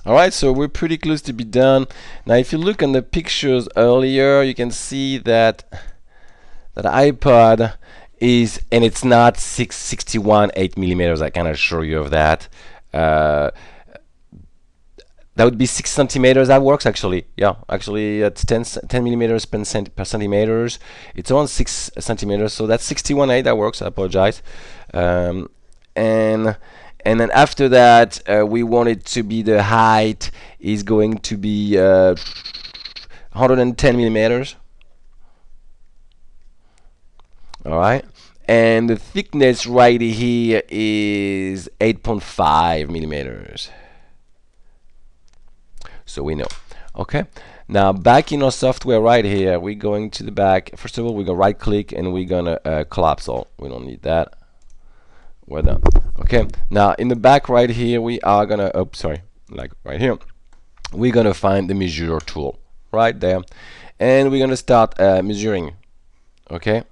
Alright, so we're pretty close to be done. Now if you look on the pictures earlier, you can see that that iPod is, and it's not 8 millimeters, I can assure you of that. That would be 6 centimeters. That works actually. Yeah, actually it's 10 millimeters per centimeters. It's around 6 centimeters, so that's 61.8. That works. I apologize. Um, and and then after that, we want it to be, the height is going to be 110 millimeters. All right. And the thickness right here is 8.5 millimeters. So we know. Okay. Now back in our software right here, we're going to the back. First of all, we're gonna right click and we're gonna collapse all. We don't need that. We're done. Okay. Now in the back right here, we are gonna, oh sorry, like right here, we're gonna find the measure tool right there, and we're gonna start measuring. Okay.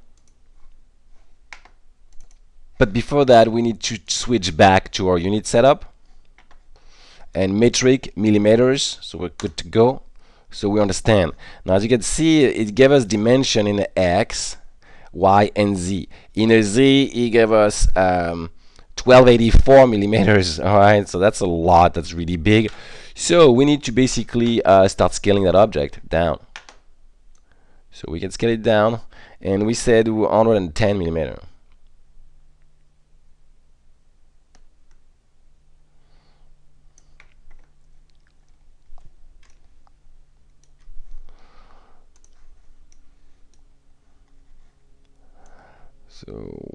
But before that, we need to switch back to our unit setup and metric millimeters, so we're good to go. So we understand. Now as you can see, it gave us dimension in the X, Y, and Z. In a Z, it gave us 1284 millimeters. All right, so that's a lot. That's really big. So we need to basically start scaling that object down. So we can scale it down, and we said 110 millimeter. So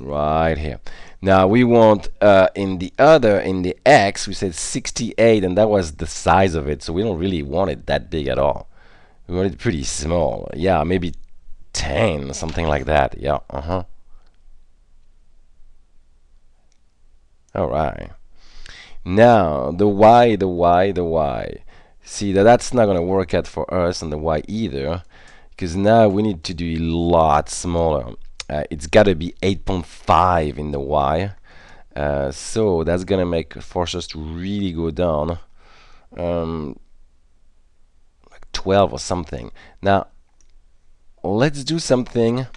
right here. Now we want in the X, we said 68, and that was the size of it. So we don't really want it that big at all. We want it pretty small. Yeah, maybe 10, something like that. Yeah. All right. Now the Y. See that's not gonna work out for us on the Y either, because now we need to do a lot smaller. It's gotta be 8.5 in the Y, so that's gonna force us to really go down, like 12 or something. Now let's do something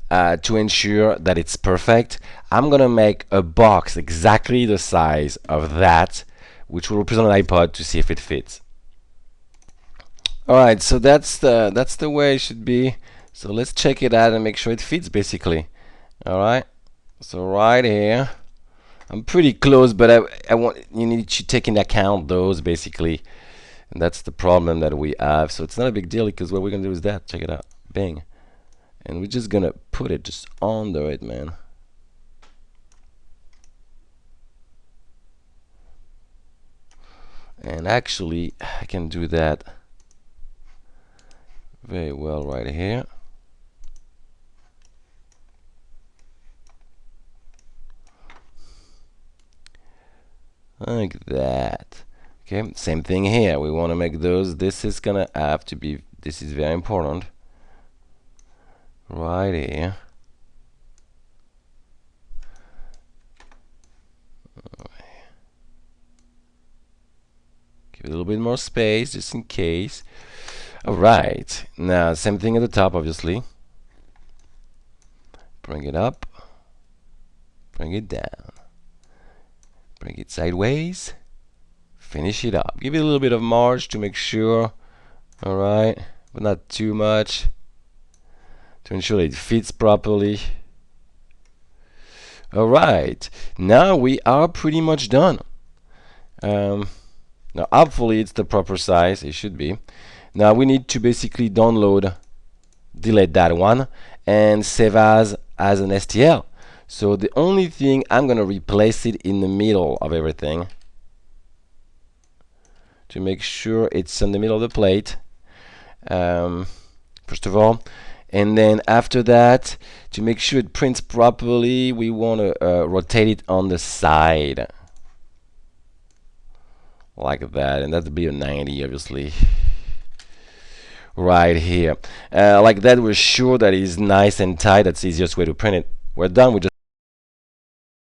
to ensure that it's perfect. I'm gonna make a box exactly the size of that, which will represent an iPod, to see if it fits. Alright, so that's the way it should be. So let's check it out and make sure it fits basically. Alright, so right here, I'm pretty close, but I want you need to take into account those basically, and that's the problem that we have. So it's not a big deal, because what we're gonna do is that, check it out, bang, and we're just gonna put it just under it, man. And actually I can do that very well right here. Like that. Okay, same thing here. We want to make those. This is gonna have to be, this is very important. Right here. Give it a little bit more space just in case. Alright, now same thing at the top, obviously. Bring it up, bring it down, bring it sideways, finish it up. Give it a little bit of marge to make sure, alright, but not too much, to ensure it fits properly. Alright, now we are pretty much done. Now hopefully it's the proper size, it should be. Now we need to basically delete that one, and save as an STL. So the only thing, I'm gonna replace it in the middle of everything to make sure it's in the middle of the plate, first of all, and then after that, to make sure it prints properly, we want to rotate it on the side like that, and that'll be a 90 obviously. Right here, like that, we're sure that it's nice and tight. That's the easiest way to print it. We're done. We just